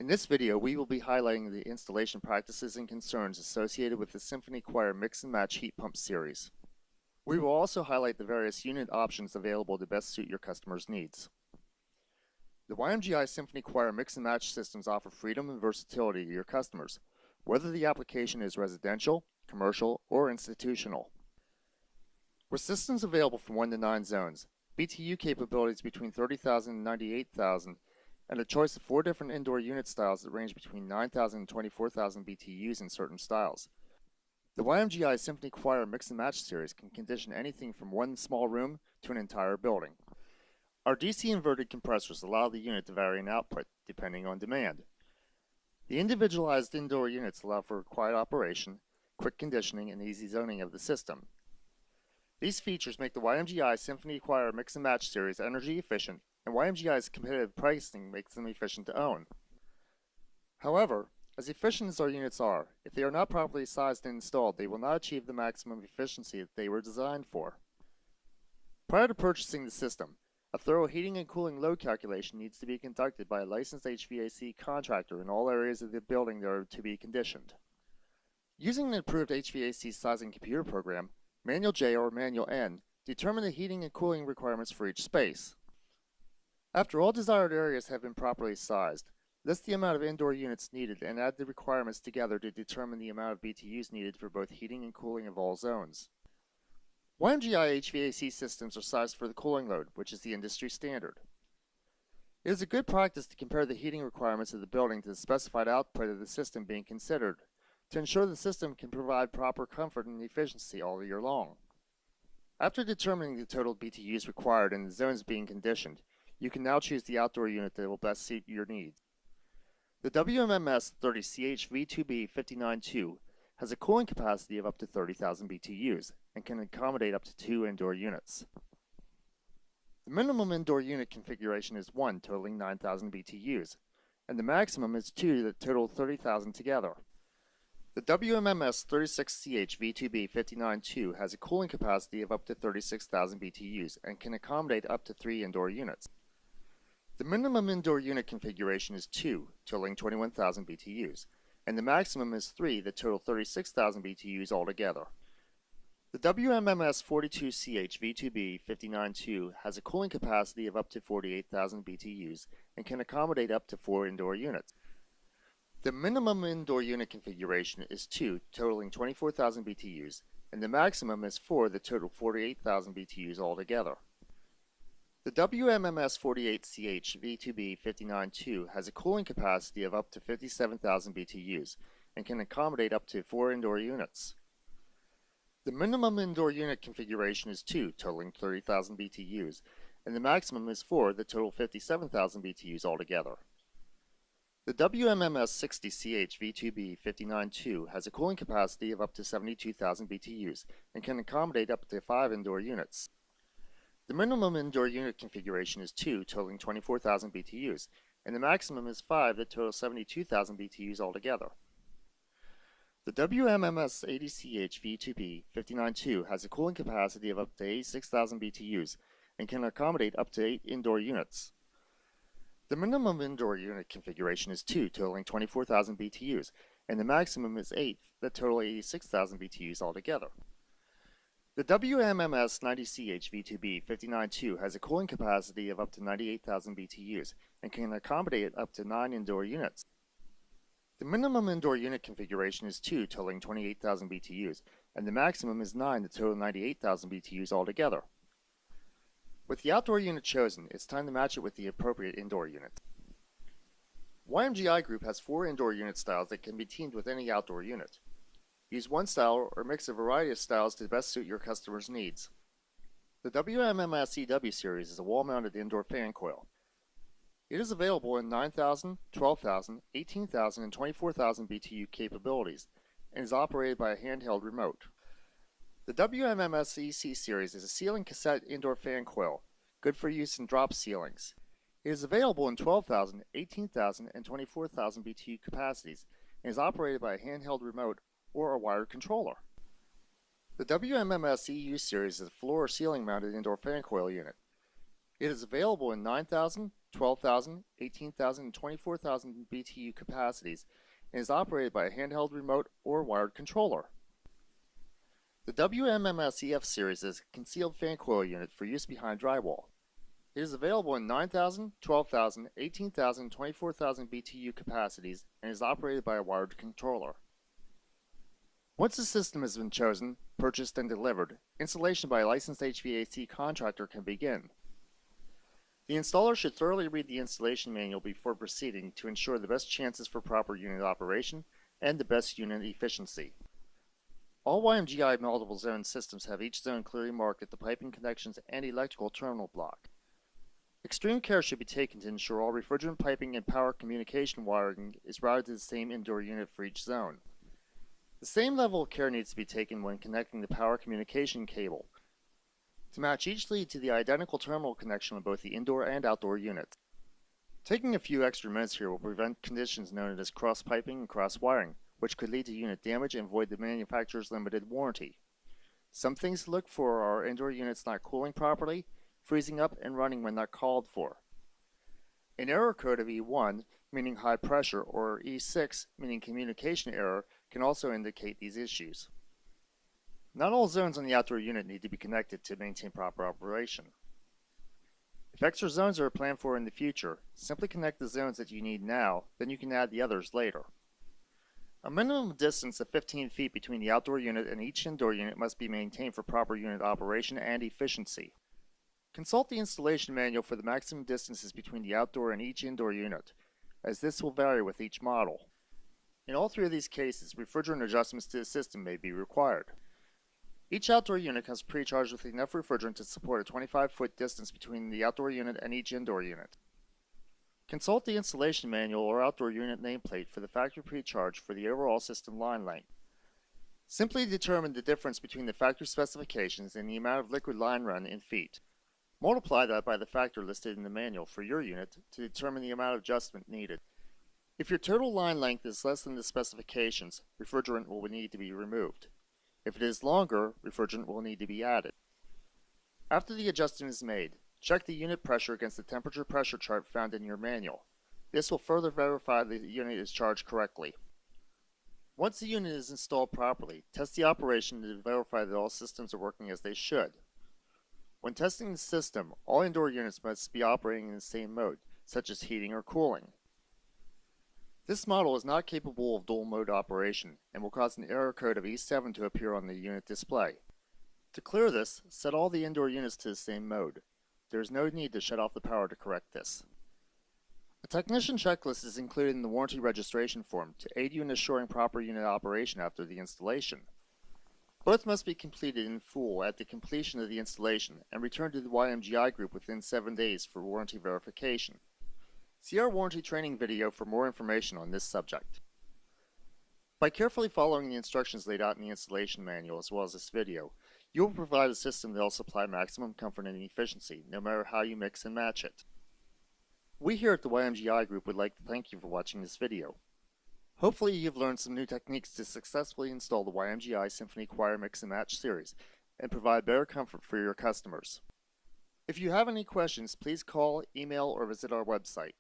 In this video, we will be highlighting the installation practices and concerns associated with the Symphony Choir Mix and Match Heat Pump Series. We will also highlight the various unit options available to best suit your customers' needs. The YMGI Symphony Choir Mix and Match systems offer freedom and versatility to your customers, whether the application is residential, commercial, or institutional. With systems available from 1 to 9 zones, BTU capabilities between 30,000 and 98,000, and a choice of 4 different indoor unit styles that range between 9,000 and 24,000 BTUs in certain styles. The YMGI Symphony Choir Mix and Match series can condition anything from one small room to an entire building. Our DC inverted compressors allow the unit to vary in output depending on demand. The individualized indoor units allow for quiet operation, quick conditioning, and easy zoning of the system. These features make the YMGI Symphony Choir Mix and Match series energy efficient, and YMGI's competitive pricing makes them efficient to own. However, as efficient as our units are, if they are not properly sized and installed, they will not achieve the maximum efficiency that they were designed for. Prior to purchasing the system, a thorough heating and cooling load calculation needs to be conducted by a licensed HVAC contractor in all areas of the building that are to be conditioned. Using an approved HVAC sizing computer program, Manual J or Manual N, determine the heating and cooling requirements for each space. After all desired areas have been properly sized, list the amount of indoor units needed and add the requirements together to determine the amount of BTUs needed for both heating and cooling of all zones. YMGI HVAC systems are sized for the cooling load, which is the industry standard. It is a good practice to compare the heating requirements of the building to the specified output of the system being considered, to ensure the system can provide proper comfort and efficiency all year long. After determining the total BTUs required and the zones being conditioned, you can now choose the outdoor unit that will best suit your needs. The WMMS-30CH V2B 59.2 has a cooling capacity of up to 30,000 BTUs and can accommodate up to 2 indoor units. The minimum indoor unit configuration is 1, totaling 9,000 BTUs, and the maximum is 2 that total 30,000 together. The WMMS-36CH V2B 59.2 has a cooling capacity of up to 36,000 BTUs and can accommodate up to 3 indoor units. The minimum indoor unit configuration is 2, totaling 21,000 BTUs, and the maximum is 3 that total 36,000 BTUs altogether. The WMMS-42CH V2B 59.2 has a cooling capacity of up to 48,000 BTUs and can accommodate up to 4 indoor units. The minimum indoor unit configuration is 2, totaling 24,000 BTUs, and the maximum is 4 that total 48,000 BTUs altogether. The WMMS-48CH V2B 59.2 has a cooling capacity of up to 57,000 BTUs and can accommodate up to 4 indoor units. The minimum indoor unit configuration is 2, totaling 30,000 BTUs, and the maximum is 4 that total 57,000 BTUs altogether. The WMMS-60CH V2B 59.2 has a cooling capacity of up to 72,000 BTUs and can accommodate up to 5 indoor units. The minimum indoor unit configuration is 2, totaling 24,000 BTUs, and the maximum is 5 that total 72,000 BTUs altogether. The WMMS-80CH V2B 59.2 has a cooling capacity of up to 86,000 BTUs and can accommodate up to 8 indoor units. The minimum indoor unit configuration is 2, totaling 24,000 BTUs, and the maximum is 8 that total 86,000 BTUs altogether. The WMMS-90CH V2B 59.2 has a cooling capacity of up to 98,000 BTUs and can accommodate up to 9 indoor units. The minimum indoor unit configuration is 2, totaling 28,000 BTUs, and the maximum is 9 that total 98,000 BTUs altogether. With the outdoor unit chosen, it's time to match it with the appropriate indoor unit. YMGI Group has 4 indoor unit styles that can be teamed with any outdoor unit. Use one style or mix a variety of styles to best suit your customer's needs. The WMMS-EU Series is a wall-mounted indoor fan coil. It is available in 9,000, 12,000, 18,000, and 24,000 BTU capabilities and is operated by a handheld remote. The WMMS-EU Series is a ceiling cassette indoor fan coil, good for use in drop ceilings. It is available in 12,000, 18,000, and 24,000 BTU capacities and is operated by a handheld remote or a wired controller. The WMMS-EU Series is a floor or ceiling mounted indoor fan coil unit. It is available in 9,000, 12,000, 18,000, and 24,000 BTU capacities and is operated by a handheld remote or wired controller. The WMMS-EU Series is a concealed fan coil unit for use behind drywall. It is available in 9,000, 12,000, 18,000, and 24,000 BTU capacities and is operated by a wired controller. Once the system has been chosen, purchased, and delivered, installation by a licensed HVAC contractor can begin. The installer should thoroughly read the installation manual before proceeding to ensure the best chances for proper unit operation and the best unit efficiency. All YMGI multiple zone systems have each zone clearly marked at the piping connections and electrical terminal block. Extreme care should be taken to ensure all refrigerant piping and power communication wiring is routed to the same indoor unit for each zone. The same level of care needs to be taken when connecting the power communication cable to match each lead to the identical terminal connection on both the indoor and outdoor units. Taking a few extra minutes here will prevent conditions known as cross piping and cross wiring, which could lead to unit damage and void the manufacturer's limited warranty. Some things to look for are indoor units not cooling properly, freezing up, and running when not called for. An error code of E1, meaning high pressure, or E6, meaning communication error, can also indicate these issues. Not all zones on the outdoor unit need to be connected to maintain proper operation. If extra zones are planned for in the future, simply connect the zones that you need now, then you can add the others later. A minimum distance of 15 feet between the outdoor unit and each indoor unit must be maintained for proper unit operation and efficiency. Consult the installation manual for the maximum distances between the outdoor and each indoor unit, as this will vary with each model. In all three of these cases, refrigerant adjustments to the system may be required. Each outdoor unit comes pre-charged with enough refrigerant to support a 25-foot distance between the outdoor unit and each indoor unit. Consult the installation manual or outdoor unit nameplate for the factory pre-charge for the overall system line length. Simply determine the difference between the factory specifications and the amount of liquid line run in feet. Multiply that by the factor listed in the manual for your unit to determine the amount of adjustment needed. If your total line length is less than the specifications, refrigerant will need to be removed. If it is longer, refrigerant will need to be added. After the adjustment is made, check the unit pressure against the temperature pressure chart found in your manual. This will further verify the unit is charged correctly. Once the unit is installed properly, test the operation to verify that all systems are working as they should. When testing the system, all indoor units must be operating in the same mode, such as heating or cooling. This model is not capable of dual mode operation and will cause an error code of E7 to appear on the unit display. To clear this, set all the indoor units to the same mode. There is no need to shut off the power to correct this. A technician checklist is included in the warranty registration form to aid you in assuring proper unit operation after the installation. Both must be completed in full at the completion of the installation and returned to the YMGI group within 7 days for warranty verification. See our warranty training video for more information on this subject. By carefully following the instructions laid out in the installation manual as well as this video, you will provide a system that will supply maximum comfort and efficiency, no matter how you mix and match it. We here at the YMGI Group would like to thank you for watching this video. Hopefully you've learned some new techniques to successfully install the YMGI Symphony Choir Mix and Match series and provide better comfort for your customers. If you have any questions, please call, email, or visit our website.